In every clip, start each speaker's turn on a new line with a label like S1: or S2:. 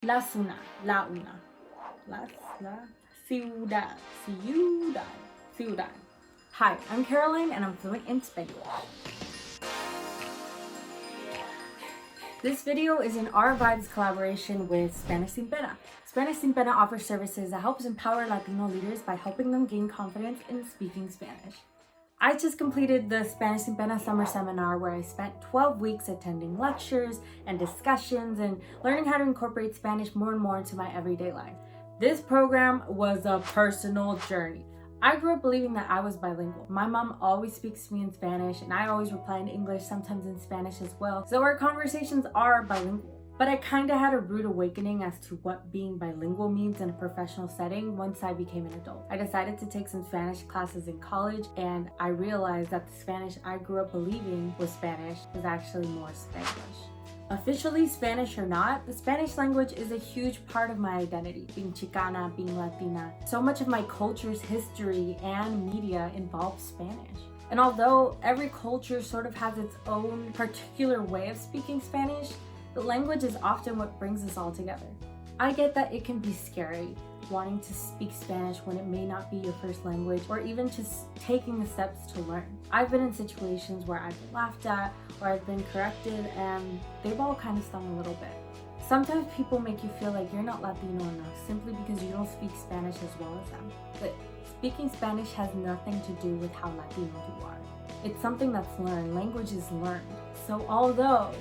S1: La una. La ciudad. Ciudad. Hi, I'm Caroline and I'm fluent in Spanish. This video is in our Vibes collaboration with Spanish Sin Pena. Spanish Sin Pena offers services that helps empower Latino leaders by helping them gain confidence in speaking Spanish. I just completed the Spanish Sin Pena summer seminar where I spent 12 weeks attending lectures and discussions and learning how to incorporate Spanish more and more into my everyday life. This program was a personal journey. I grew up believing that I was bilingual. My mom always speaks to me in Spanish and I always reply in English, sometimes in Spanish as well. So our conversations are bilingual. But I kind of had a rude awakening as to what being bilingual means in a professional setting once I became an adult. I decided to take some Spanish classes in college and I realized that the Spanish I grew up believing was Spanish was actually more Spanglish. Officially Spanish or not, the Spanish language is a huge part of my identity. Being Chicana, being Latina, so much of my culture's history and media involves Spanish. And although every culture sort of has its own particular way of speaking Spanish, the language is often what brings us all together. I get that it can be scary, wanting to speak Spanish when it may not be your first language, or even just taking the steps to learn. I've been in situations where I've been laughed at, or I've been corrected, and they've all kind of stung a little bit. Sometimes people make you feel like you're not Latino enough simply because you don't speak Spanish as well as them. But speaking Spanish has nothing to do with how Latino you are. It's something that's learned. Language is learned. So although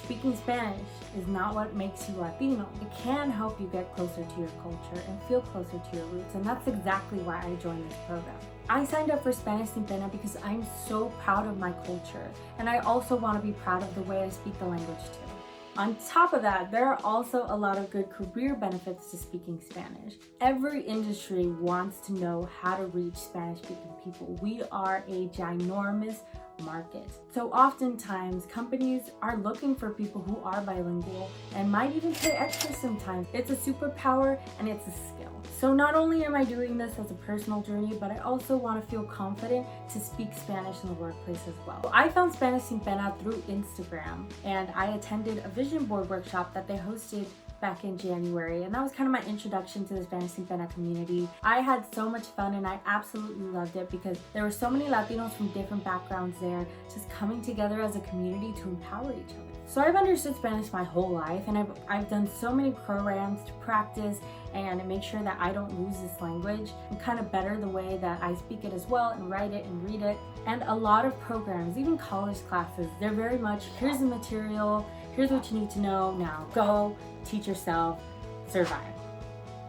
S1: speaking Spanish is not what makes you Latino, it can help you get closer to your culture and feel closer to your roots, and that's exactly why I joined this program. I signed up for Spanish Sin Pena because I'm so proud of my culture, and I also want to be proud of the way I speak the language too. On top of that, there are also a lot of good career benefits to speaking Spanish. Every industry wants to know how to reach Spanish-speaking people. We are a ginormous market. So oftentimes companies are looking for people who are bilingual and might even pay extra sometimes. It's a superpower and it's a skill. So not only am I doing this as a personal journey, but I also want to feel confident to speak Spanish in the workplace as well. I found Spanish Sin Pena through Instagram and I attended a vision board workshop that they hosted back in January, and that was kind of my introduction to the Spanish Sin Pena community. I had so much fun and I absolutely loved it because there were so many Latinos from different backgrounds there just coming together as a community to empower each other. So I've understood Spanish my whole life and I've done so many programs to practice and make sure that I don't lose this language and kind of better the way that I speak it as well and write it and read it. And a lot of programs, even college classes, they're very much, here's the material, here's what you need to know, now go, teach yourself, survive.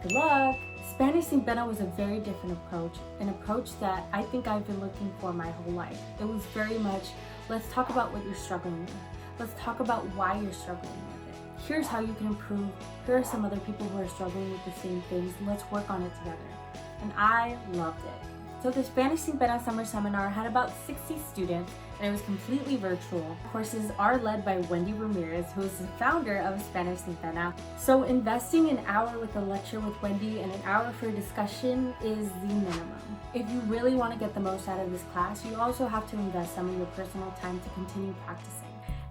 S1: Good luck! Spanish Sin Pena was a very different approach, an approach that I think I've been looking for my whole life. It was very much, let's talk about what you're struggling with. Let's talk about why you're struggling with it. Here's how you can improve. Here are some other people who are struggling with the same things. Let's work on it together. And I loved it. So the Spanish Sin Pena summer seminar had about 60 students and it was completely virtual. Courses are led by Wendy Ramirez, who is the founder of Spanish Sin Pena. So investing an hour with a lecture with Wendy and an hour for a discussion is the minimum. If you really want to get the most out of this class, you also have to invest some of your personal time to continue practicing.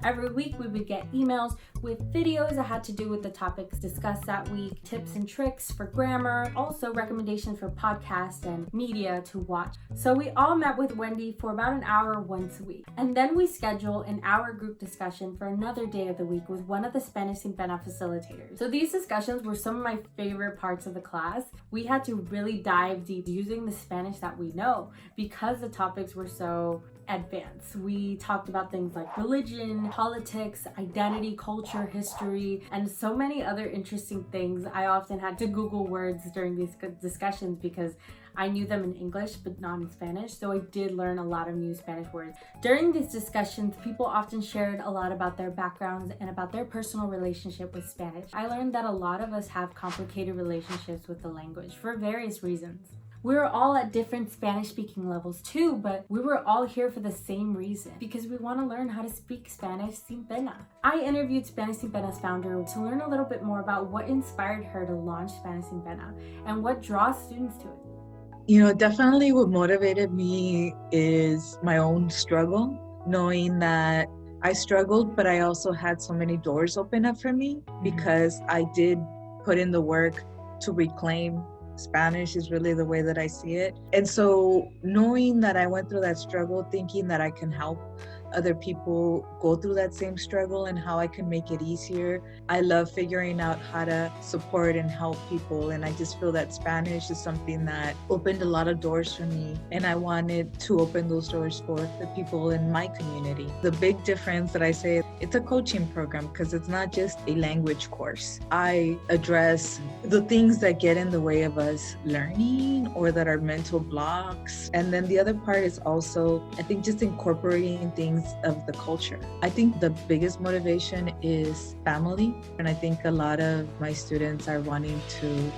S1: Every week we would get emails with videos that had to do with the topics discussed that week, tips and tricks for grammar, also recommendations for podcasts and media to watch. So we all met with Wendy for about an hour once a week. And then we schedule an hour group discussion for another day of the week with one of the Spanish Sin Pena facilitators. So these discussions were some of my favorite parts of the class. We had to really dive deep using the Spanish that we know because the topics were so advanced. We talked about things like religion, politics, identity, culture, history, and so many other interesting things. I often had to Google words during these discussions because I knew them in English but not in Spanish, so I did learn a lot of new Spanish words. During these discussions, people often shared a lot about their backgrounds and about their personal relationship with Spanish. I learned that a lot of us have complicated relationships with the language for various reasons. We were all at different Spanish-speaking levels too, but we were all here for the same reason, because we want to learn how to speak Spanish sin pena. I interviewed Spanish Sin Pena's founder to learn a little bit more about what inspired her to launch Spanish Sin Pena and what draws students to it.
S2: Definitely what motivated me is my own struggle, knowing that I struggled, but I also had so many doors open up for me because I did put in the work to reclaim Spanish is really the way that I see it. And so knowing that I went through that struggle, thinking that I can help other people go through that same struggle and how I can make it easier. I love figuring out how to support and help people. And I just feel that Spanish is something that opened a lot of doors for me. And I wanted to open those doors for the people in my community. The big difference that I say, it's a coaching program because it's not just a language course. I address the things that get in the way of us learning or that are mental blocks. And then the other part is also, I think, just incorporating things of the culture. I think the biggest motivation is family. And I think a lot of my students are wanting to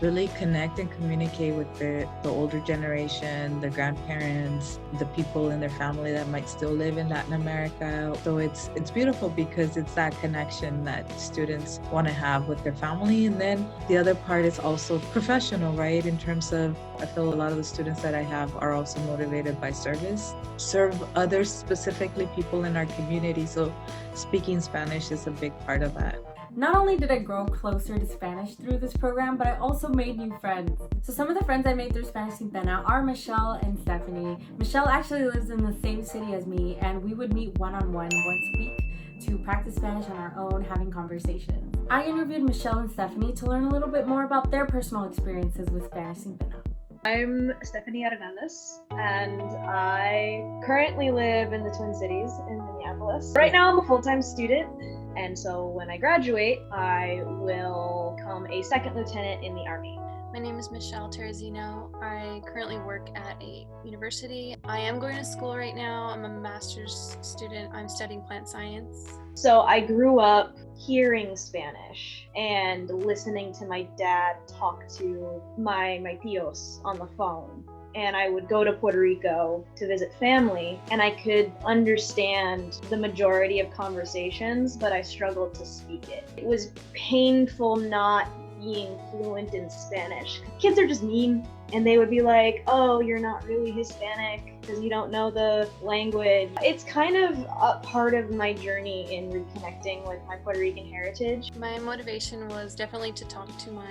S2: really connect and communicate with the older generation, the grandparents, the people in their family that might still live in Latin America. So it's beautiful because it's that connection that students want to have with their family. And then the other part is also professional, right? In terms of, I feel a lot of the students that I have are also motivated by service, serve others, specifically people in our community. So speaking Spanish is a big part of that.
S1: Not only did I grow closer to Spanish through this program, but I also made new friends. So some of the friends I made through Spanish Sin Pena are Michelle and Stephanie. Michelle actually lives in the same city as me, and we would meet one-on-one once a week to practice Spanish on our own, having conversations. I interviewed Michelle and Stephanie to learn a little bit more about their personal experiences with Spanish Sin Pena.
S3: I'm Stephanie Hernandez, and I currently live in the Twin Cities in Minneapolis. Right now I'm a full-time student, and so when I graduate, I will become a second lieutenant in the Army.
S4: My name is Michelle Terrazino. I currently work at a university. I am going to school right now. I'm a master's student. I'm studying plant science.
S3: So I grew up hearing Spanish and listening to my dad talk to my tios on the phone. And I would go to Puerto Rico to visit family, and I could understand the majority of conversations, but I struggled to speak it. It was painful not being fluent in Spanish. Kids are just mean, and they would be like, oh, you're not really Hispanic because you don't know the language. It's kind of a part of my journey in reconnecting with my Puerto Rican heritage.
S4: My motivation was definitely to talk to my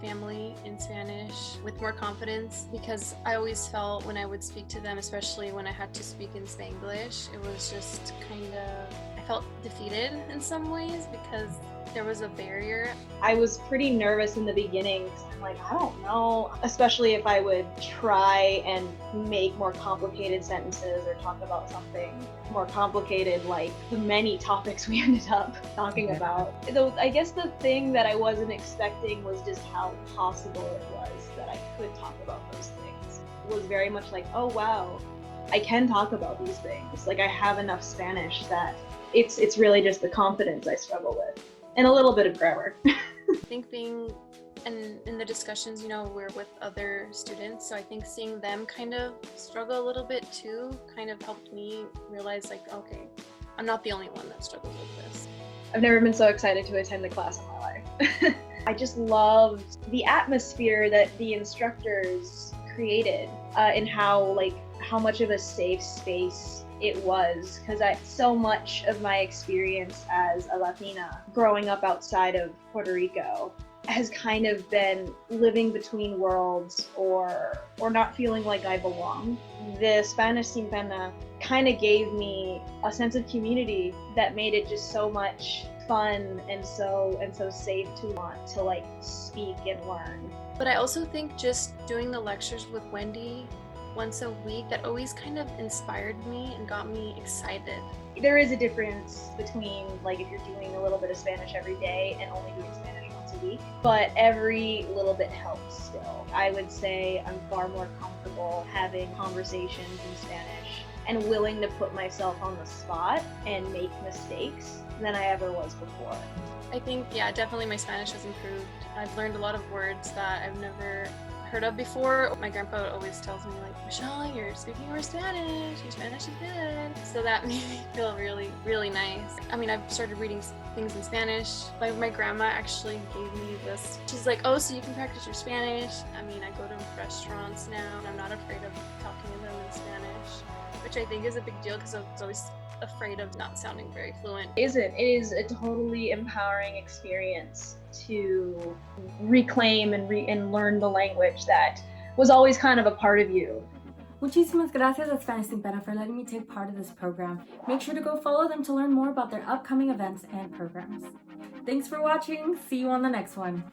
S4: family in Spanish with more confidence, because I always felt when I would speak to them, especially when I had to speak in Spanglish, it was just I felt defeated in some ways because there was a barrier.
S3: I was pretty nervous in the beginning because I'm like, I don't know, especially if I would try and make more complicated sentences or talk about something more complicated, like the many topics we ended up talking about. Though I guess the thing that I wasn't expecting was just how possible it was that I could talk about those things. It was very much like, oh wow, I can talk about these things. Like I have enough Spanish that it's really just the confidence I struggle with. And a little bit of grammar.
S4: I think being in the discussions, we're with other students, so I think seeing them kind of struggle a little bit too kind of helped me realize, like, okay, I'm not the only one that struggles with this.
S3: I've never been so excited to attend a class in my life. I just loved the atmosphere that the instructors created and how much of a safe space it was, because so much of my experience as a Latina growing up outside of Puerto Rico has kind of been living between worlds or not feeling like I belong. The Spanish Sin Pena kind of gave me a sense of community that made it just so much fun and so safe to want to speak and learn.
S4: But I also think just doing the lectures with Wendy once a week, that always kind of inspired me and got me excited.
S3: There is a difference between if you're doing a little bit of Spanish every day and only doing Spanish once a week, but every little bit helps still. I would say I'm far more comfortable having conversations in Spanish and willing to put myself on the spot and make mistakes than I ever was before.
S4: I think, definitely my Spanish has improved. I've learned a lot of words that I've never heard of before. My grandpa always tells me, Michelle, you're speaking more Spanish. Your Spanish is good. So that made me feel really, really nice. I mean, I've started reading things in Spanish. My grandma actually gave me this. She's like, oh, so you can practice your Spanish. I mean, I go to restaurants now and I'm not afraid of talking to them in Spanish, which I think is a big deal because I was always afraid of not sounding very fluent.
S3: It is a totally empowering experience to reclaim and learn the language that was always kind of a part of you.
S1: Muchísimas gracias at Spanish Sin Pena for letting me take part of this program. Make sure to go follow them to learn more about their upcoming events and programs. Thanks for watching. See you on the next one.